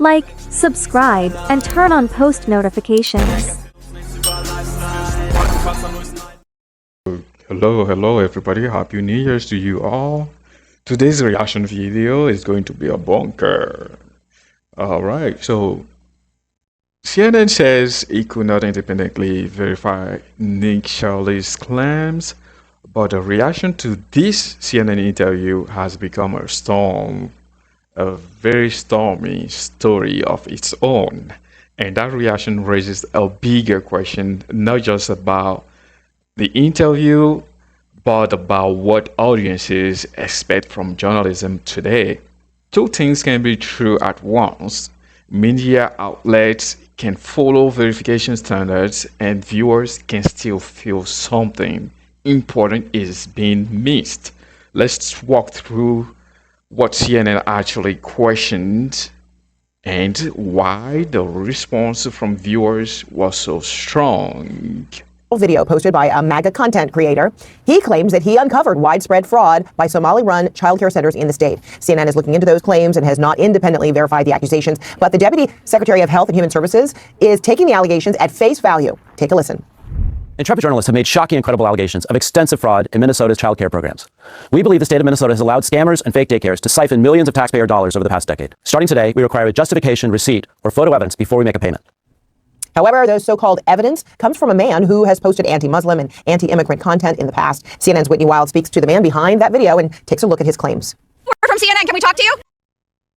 Like, subscribe, and turn on post notifications. Hello everybody, happy New Year's to you all. Today's reaction video is going to be a bonker. Alright, so CNN says it could not independently verify Nick Shirley's claims, but the reaction to this CNN interview has become a very stormy story of its own. And that reaction raises a bigger question, not just about the interview, but about what audiences expect from journalism today. Two things can be true at once. Media outlets can follow verification standards, and viewers can still feel something important is being missed. Let's walk through what CNN actually questioned and why the response from viewers was so strong. Video posted by a MAGA content creator. He claims that he uncovered widespread fraud by Somali-run childcare centers in the state. CNN is looking into those claims and has not independently verified the accusations, but the Deputy Secretary of Health and Human Services is taking the allegations at face value. Take a listen. Intrepid journalists have made shocking and credible allegations of extensive fraud in Minnesota's child care programs. We believe the state of Minnesota has allowed scammers and fake daycares to siphon millions of taxpayer dollars over the past decade. Starting today, we require a justification, receipt, or photo evidence before we make a payment. However, those so-called evidence comes from a man who has posted anti-Muslim and anti-immigrant content in the past. CNN's Whitney Wild speaks to the man behind that video and takes a look at his claims. We're from CNN. Can we talk to you?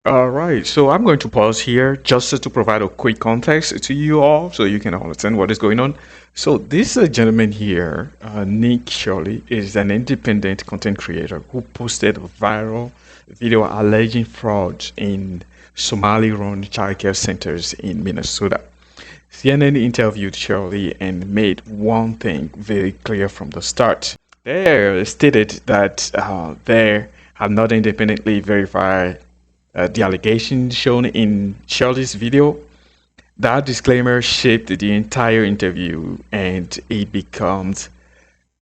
All right, so I'm going to pause here just to provide a quick context to you all so you can understand what is going on. So this gentleman here, Nick Shirley, is an independent content creator who posted a viral video alleging fraud in Somali-run childcare centers in Minnesota. CNN interviewed Shirley and made one thing very clear from the start. They stated that they have not independently verified the allegations shown in Shirley's video. That disclaimer shaped the entire interview, and it becomes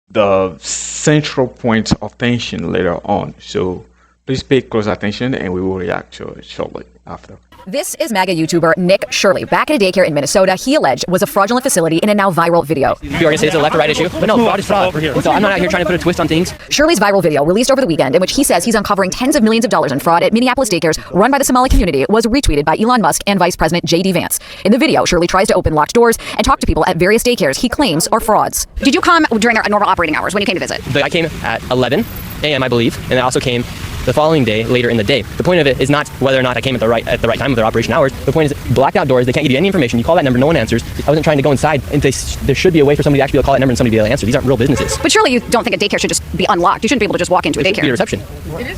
the central point of tension later on. So please pay close attention and we will react to it shortly after. This is MAGA YouTuber Nick Shirley. Back at a daycare in Minnesota, he alleged was a fraudulent facility in a now viral video. You're going to say it's a left or right issue? But no, fraud is fraud. And so I'm not out here trying to put a twist on things. Shirley's viral video, released over the weekend, in which he says he's uncovering tens of millions of dollars in fraud at Minneapolis daycares run by the Somali community, was retweeted by Elon Musk and Vice President J.D. Vance. In the video, Shirley tries to open locked doors and talk to people at various daycares he claims are frauds. Did you come during their normal operating hours when you came to visit? I came at 11 a.m., I believe, and I also came the following day, later in the day. The point of it is not whether or not I came at the right time of their operation hours. The point is blacked out doors. They can't give you any information. You call that number, no one answers. I wasn't trying to go inside, and there should be a way for somebody to actually call that number and somebody to be able to answer. These aren't real businesses. But surely you don't think a daycare should just be unlocked. You shouldn't be able to just walk into a There should be a daycare. reception.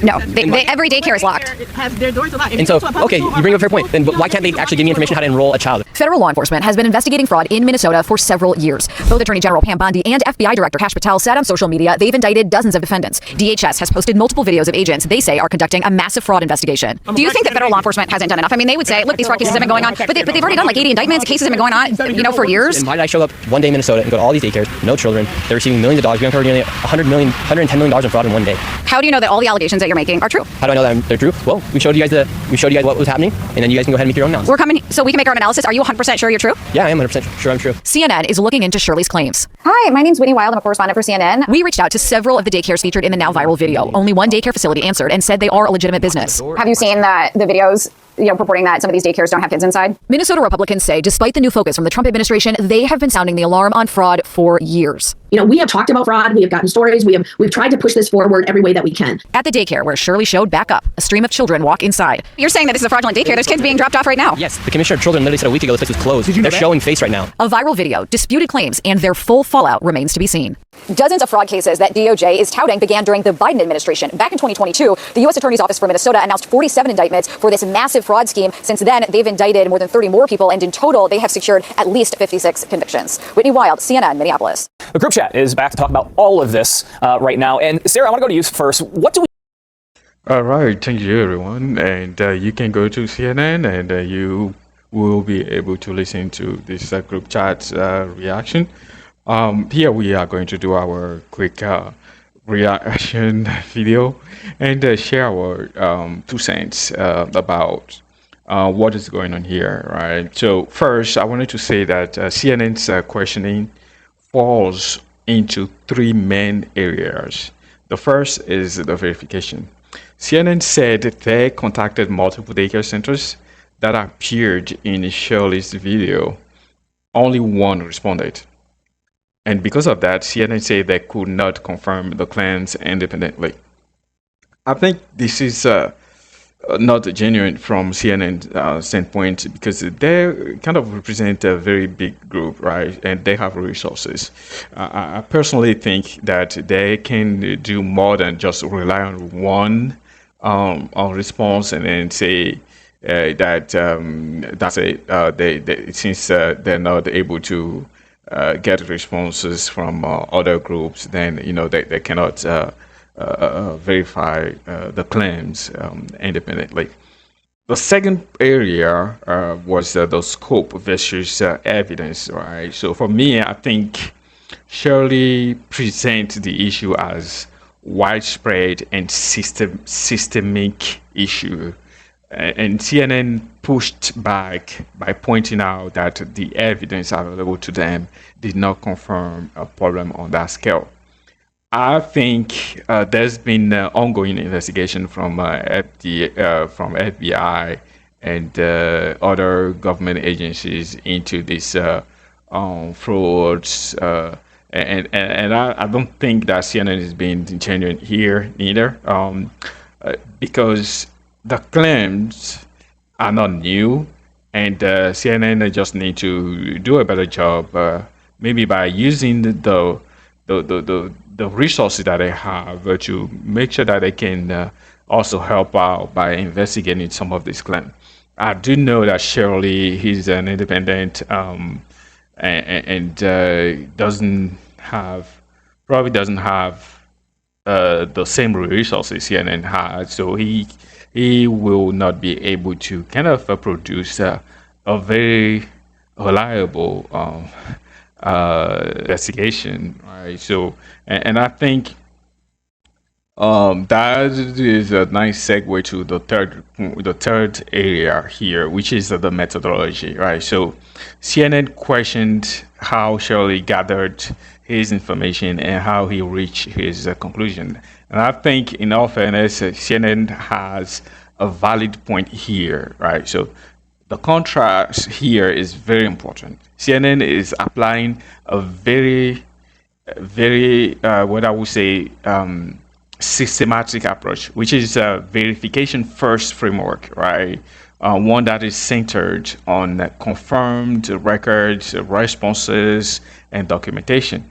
No, every daycare is locked. Their doors are locked. And so, okay, you bring up a fair point. Then why can't they actually give me information how to enroll a child? Federal law enforcement has been investigating fraud in Minnesota for several years. Both Attorney General Pam Bondi and FBI Director Kash Patel said on social media they've indicted dozens of defendants. DHS has posted multiple videos of agents they say are conducting a massive fraud investigation. Do you think that federal law enforcement hasn't done enough? I mean, they would say, look, these fraud cases have been going on, but they've already done like 80 indictments. Cases have been going on, for years. And why did I show up one day in Minnesota and go to all these daycares, no children, they're receiving millions of dollars, we uncovered nearly $110 million in fraud in one day. How do you know that all the allegations that you're making are true? How do I know that they're true? Well, we showed you guys what was happening, and then you guys can go ahead and make your own analysis. We're coming so we can make our own analysis. Are you 100% sure you're true? Yeah, I am 100% sure I'm true. CNN is looking into Shirley's claims. Hi, my name's Whitney Wild. I'm a correspondent for CNN. We reached out to several of the daycares featured in the now viral video. Only one daycare facility answered and said they are a legitimate business. Have you seen the videos, purporting that some of these daycares don't have kids inside? Minnesota Republicans say despite the new focus from the Trump administration, they have been sounding the alarm on fraud for years. We have talked about fraud. We have gotten stories. We've tried to push this forward every way that we can. At the daycare where Shirley showed back up, a stream of children walk inside. You're saying that this is a fraudulent daycare. There's kids being dropped off right now. Yes, the Commissioner of Children literally said a week ago this place was closed. They're showing face right now. A viral video, disputed claims, and their full fallout remains to be seen. Dozens of fraud cases that DOJ is touting began during the Biden administration. Back in 2022, the U.S. Attorney's Office for Minnesota announced 47 indictments for this massive fraud scheme. Since then, they've indicted more than 30 more people, and in total, they have secured at least 56 convictions. Whitney Wild, CNN, Minneapolis. The group chat is back to talk about all of this right now. And Sarah, I want to go to you first. What do we... All right, thank you everyone. And you can go to CNN and you will be able to listen to this group chat reaction. Here we are going to do our quick reaction video and share our 2 cents about what is going on here, right? So first, I wanted to say that CNN's questioning falls into three main areas. The first is the verification. CNN said they contacted multiple daycare centers that appeared in Shirley's video. Only one responded. And because of that, CNN said they could not confirm the claims independently. I think this is not genuine from CNN standpoint because they kind of represent a very big group, right? And they have resources. I personally think that they can do more than just rely on one on response and then say that that's it. They since they're not able to get responses from other groups, then they cannot verify the claims independently. The second area was the scope versus evidence, right? So for me, I think Shirley presents the issue as widespread and systemic issue. And CNN pushed back by pointing out that the evidence available to them did not confirm a problem on that scale. I think there's been ongoing investigation from FBI and other government agencies into this frauds, and I don't think that CNN is being genuine here neither, because the claims are not new, and CNN just need to do a better job, maybe by using the resources that they have to make sure that they can also help out by investigating some of these claims. I do know that Shirley, he's an independent and probably doesn't have the same resources CNN has, so he will not be able to kind of produce a very reliable investigation, right? So, and I think that is a nice segue to the third area here, which is the methodology, right? So, CNN questioned how Shirley gathered his information and how he reached his conclusion. And I think, in all fairness, CNN has a valid point here, right? So, the contrast here is very important. CNN is applying a very, what I would say, systematic approach, which is a verification first framework, right? One that is centered on confirmed records, responses, and documentation.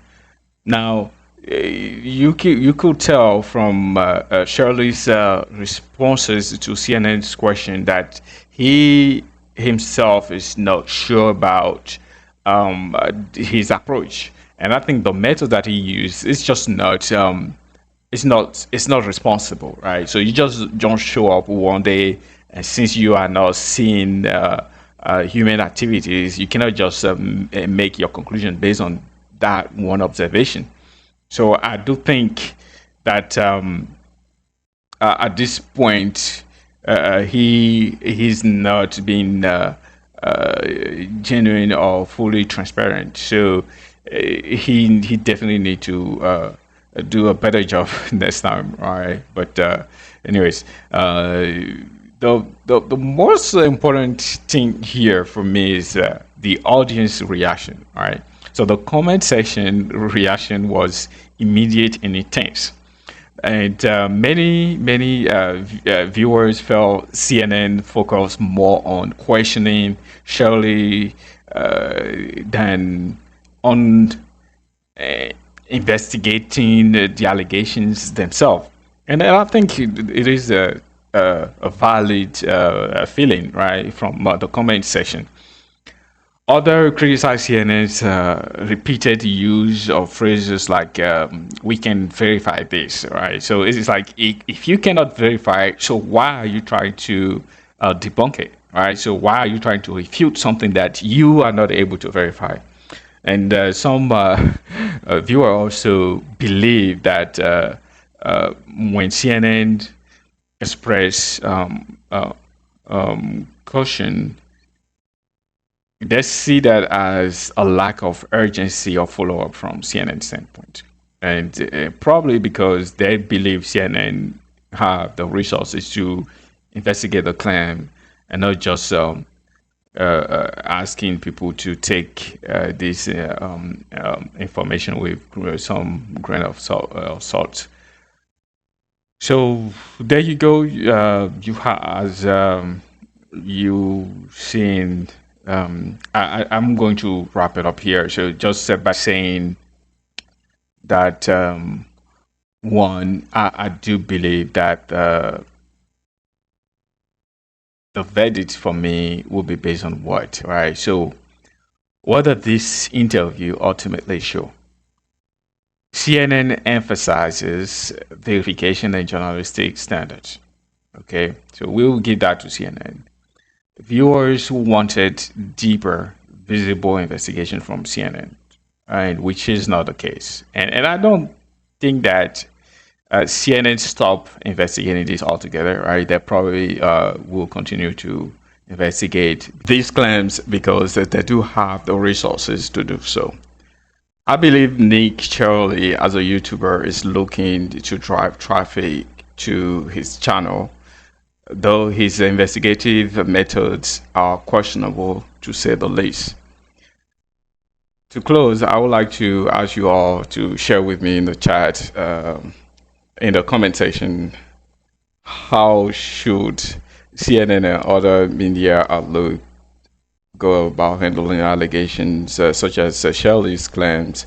Now, you could tell from Shirley's responses to CNN's question that he himself is not sure about his approach, and I think the method that he used is just not it's not responsible, right? So you just don't show up one day, and since you are not seeing human activities, you cannot just make your conclusion based on that one observation. So I do think that at this point he's not being genuine or fully transparent. So he definitely need to do a better job next time, right? But anyways, the most important thing here for me is the audience reaction, right? So the comment section reaction was immediate and intense, and many viewers felt CNN focused more on questioning Shirley than on investigating the allegations themselves. And I think it is a valid feeling, right, from the comment section. Other criticize CNN's repeated use of phrases like "we can verify this," right? So it's like if you cannot verify, so why are you trying to debunk it, right? So why are you trying to refute something that you are not able to verify? And some viewer also believe that when CNN express caution, they see that as a lack of urgency or follow-up from CNN standpoint, and probably because they believe CNN have the resources to investigate the claim and not just asking people to take this information with some grain of salt. So there you go. You as you seen. I'm going to wrap it up here. So just by saying that one, I do believe that the verdict for me will be based on what, right? So what does this interview ultimately show? CNN emphasizes verification and journalistic standards. Okay, so we'll give that to CNN. Viewers who wanted deeper, visible investigation from CNN, and which is not the case. And I don't think that CNN stop investigating this altogether, right? They probably will continue to investigate these claims because they do have the resources to do so. I believe Nick Charlie, as a YouTuber, is looking to drive traffic to his channel, though his investigative methods are questionable, to say the least. To close, I would like to ask you all to share with me in the chat, in the comment section, how should CNN and other media outlets go about handling allegations such as Shelley's claims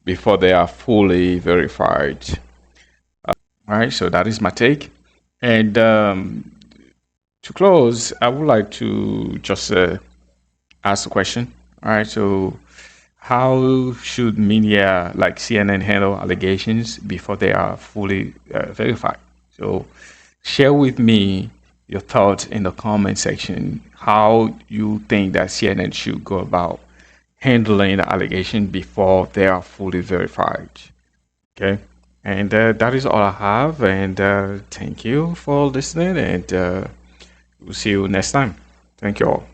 before they are fully verified. All right, so that is my take. And to close, I would like to just ask a question. All right, so how should media like CNN handle allegations before they are fully verified? So share with me your thoughts in the comment section, how you think that CNN should go about handling the allegation before they are fully verified. Okay, and that is all I have, and thank you for listening, and we'll see you next time. Thank you all.